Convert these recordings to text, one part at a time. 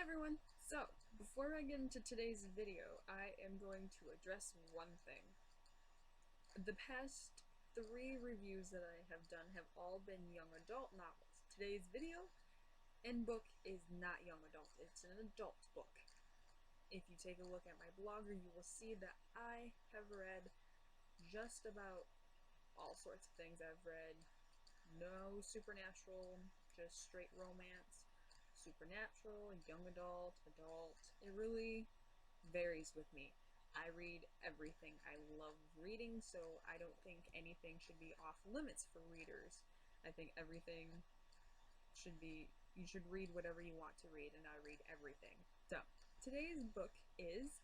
everyone! So, before I get into today's video, I am going to address one thing. The past 3 reviews that I have done have all been young adult novels. Today's video and book is not young adult, it's an adult book. If you take a look at my blogger, you will see that I have read just about all sorts of things. I've read no supernatural, just straight romance, supernatural, young adult, adult. It really varies with me. I read everything. I love reading, so I don't think anything should be off limits for readers. I think everything should be, you should read whatever you want to read, and I read everything. So, today's book is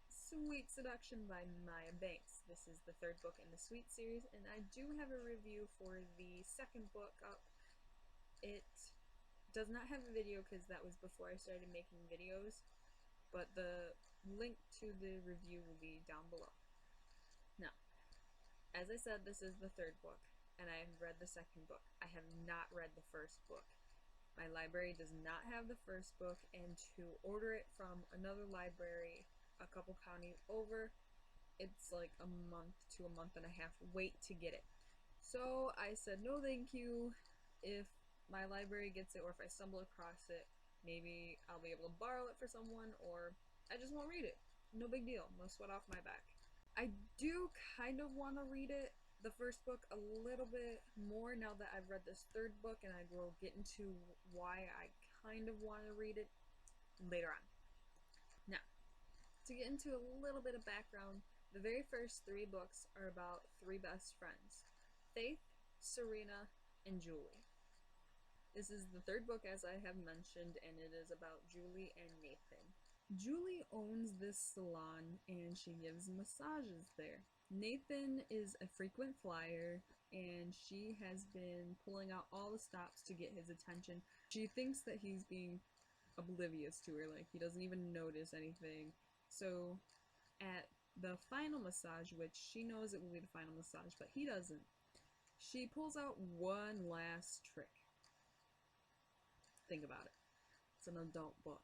Sweet Seduction by Maya Banks. This is the 3rd book in the Sweet series, and I do have a review for the 2nd book up. It does not have a video because that was before I started making videos, but the link to the review will be down below. Now, as I said, this is the 3rd book, and I have read the 2nd book. I have not read the 1st book. My library does not have the 1st book, and to order it from another library a couple counties over, it's like a month to a month and a half wait to get it. So I said no thank you. If my library gets it, or if I stumble across it, maybe I'll be able to borrow it for someone, or I just won't read it. No big deal, no sweat off my back. I do kind of want to read it, the 1st book, a little bit more now that I've read this 3rd book, and I will get into why I kind of want to read it later on. Now, to get into a little bit of background, the very first 3 books are about 3 best friends, Faith, Serena, and Julie. This is the 3rd book, as I have mentioned, and it is about Julie and Nathan. Julie owns this salon and she gives massages there. Nathan is a frequent flyer and she has been pulling out all the stops to get his attention. She thinks that he's being oblivious to her, like he doesn't even notice anything. So at the final massage, which she knows it will be the final massage, but he doesn't, she pulls out one last trick. Think about it. It's an adult book.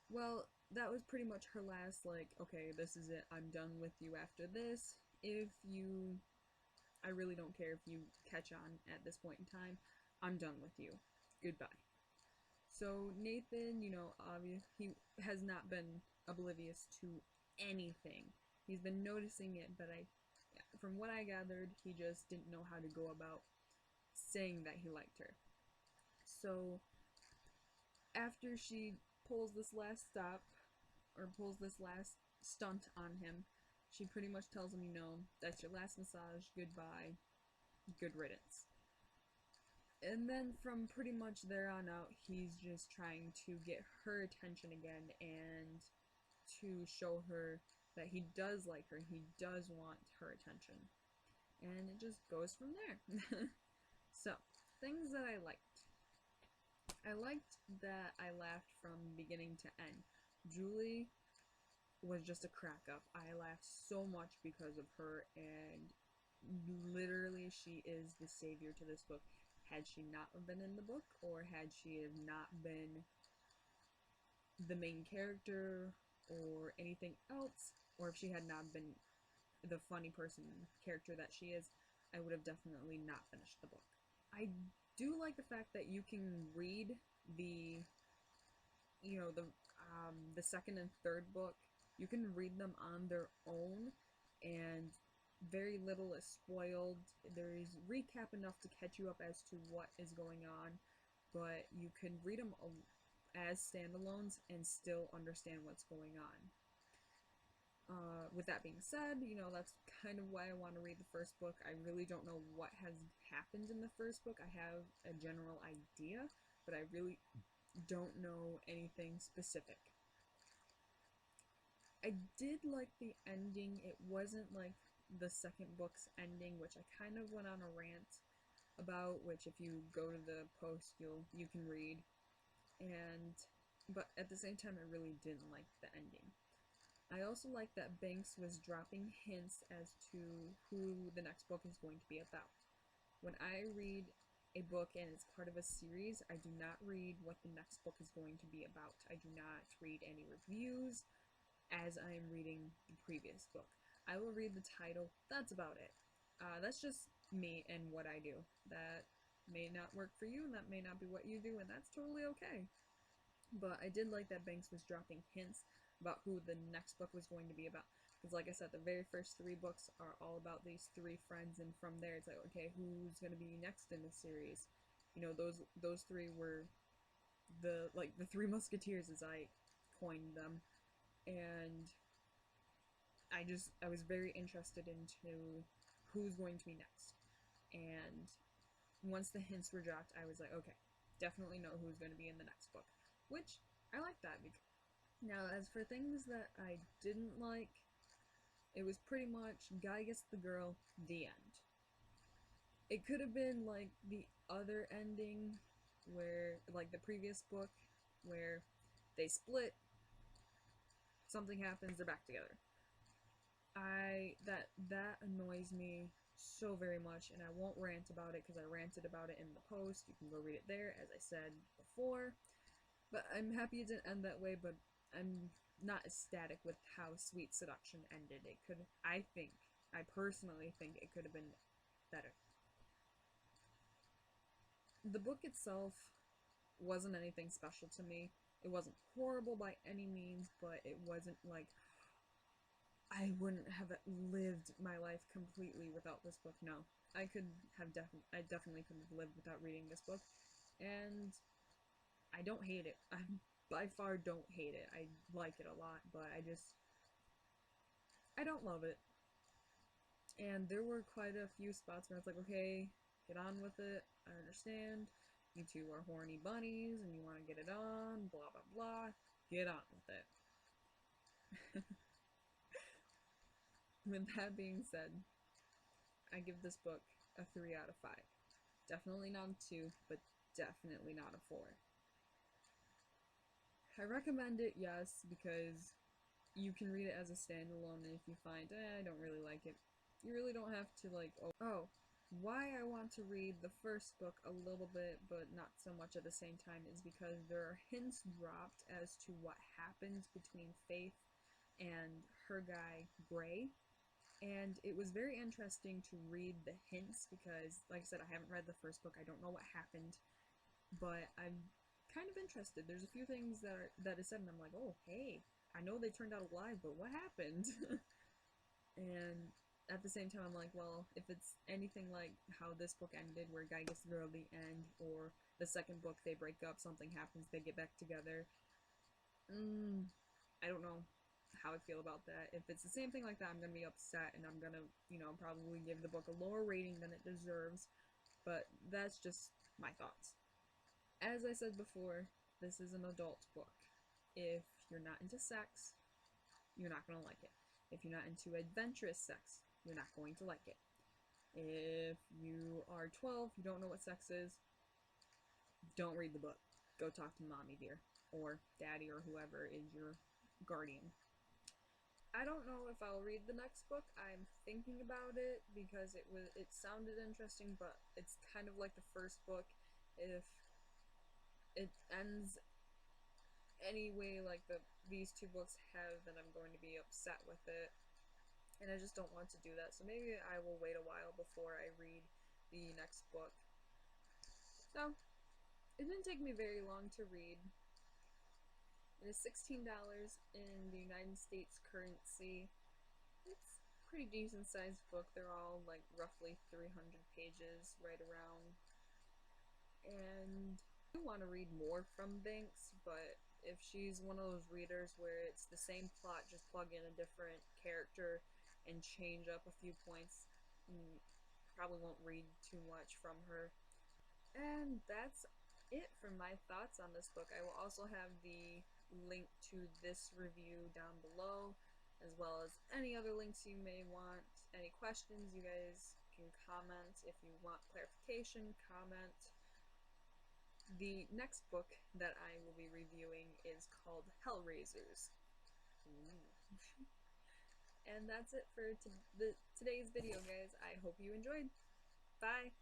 Well, that was pretty much her last, like, okay, this is it, I'm done with you after this. I really don't care if you catch on at this point in time, I'm done with you. Goodbye. So Nathan, he has not been oblivious to anything. He's been noticing it, but from what I gathered, he just didn't know how to go about saying that he liked her. So after she pulls this last stop, or pulls this last stunt on him, she pretty much tells him, that's your last massage, goodbye, good riddance. And then from pretty much there on out, he's just trying to get her attention again and to show her that he does like her, he does want her attention. And it just goes from there. So, things that I liked. I liked that I laughed from beginning to end. Julie was just a crack up. I laughed so much because of her, and literally she is the savior to this book. Had she not been in the book, or had she have not been the main character or anything else, or if she had not been the funny character that she is, I would have definitely not finished the book. I do like the fact that you can read the 2nd and 3rd book. You can read them on their own, and very little is spoiled. There is recap enough to catch you up as to what is going on, but you can read them as standalones and still understand what's going on. With that being said, that's kind of why I want to read the 1st book. I really don't know what has happened in the 1st book. I have a general idea, but I really don't know anything specific. I did like the ending. It wasn't like the 2nd book's ending, which I kind of went on a rant about, which if you go to the post, you can read. But at the same time, I really didn't like the ending. I also like that Banks was dropping hints as to who the next book is going to be about. When I read a book and it's part of a series, I do not read what the next book is going to be about. I do not read any reviews as I am reading the previous book. I will read the title, that's about it. That's just me and what I do. That may not work for you, and that may not be what you do, and that's totally okay. But I did like that Banks was dropping hints about who the next book was going to be about. Because like I said, the very first 3 books are all about these 3 friends, and from there it's like, okay, who's going to be next in the series? You know, those 3 were the 3 musketeers, as I coined them. And I was very interested into who's going to be next. And once the hints were dropped, I was like, okay, definitely know who's going to be in the next book. Which, I like that. Now, as for things that I didn't like, it was pretty much guy gets the girl, the end. It could have been like the other ending, where, like the previous book, where they split, something happens, they're back together. That annoys me so very much, and I won't rant about it because I ranted about it in the post. You can go read it there, as I said before. But I'm happy it didn't end that way, but I'm not ecstatic with how Sweet Seduction ended. It could, I personally think it could have been better. The book itself wasn't anything special to me. It wasn't horrible by any means, but it wasn't like, I wouldn't have lived my life completely without this book. No, I definitely could have lived without reading this book, and I don't hate it. I by far don't hate it. I like it a lot, but I don't love it. And there were quite a few spots where it's like, okay, get on with it. I understand. You two are horny bunnies and you want to get it on, blah blah blah. Get on with it. With that being said, I give this book a 3 out of 5. Definitely not a 2, but definitely not a 4. I recommend it, yes, because you can read it as a standalone, and if you find, I don't really like it, you really don't have to, like, oh, why I want to read the first book a little bit, but not so much at the same time, is because there are hints dropped as to what happens between Faith and her guy, Gray. And it was very interesting to read the hints because, like I said, I haven't read the first book. I don't know what happened, but I'm kind of interested. There's a few things that is said, and I'm like, oh, hey, I know they turned out alive, but what happened? And at the same time, I'm like, well, if it's anything like how this book ended, where guy gets the girl at the end, or the second book they break up, something happens, they get back together. I don't know how I feel about that. If it's the same thing like that, I'm gonna be upset, and I'm gonna, probably give the book a lower rating than it deserves. But that's just my thoughts. As I said before, this is an adult book. If you're not into sex, you're not gonna like it. If you're not into adventurous sex, you're not going to like it. If you are 12, you don't know what sex is, don't read the book. Go talk to mommy, dear, or daddy, or whoever is your guardian. I don't know if I'll read the next book. I'm thinking about it because it sounded interesting, but it's kind of like the first book. If it ends anyway like these 2 books have, then I'm going to be upset with it. And I just don't want to do that. So maybe I will wait a while before I read the next book. So, it didn't take me very long to read. It is $16 in the United States currency. It's a pretty decent sized book. They're all like roughly 300 pages, right around. And I do want to read more from Banks, but if she's one of those readers where it's the same plot, just plug in a different character and change up a few points, probably won't read too much from her. And that's it for my thoughts on this book. I will also have the link to this review down below, as well as any other links you may want. Any questions, you guys can comment. If you want clarification, comment. The next book that I will be reviewing is called Hellraisers. And that's it for today's video, guys. I hope you enjoyed. Bye!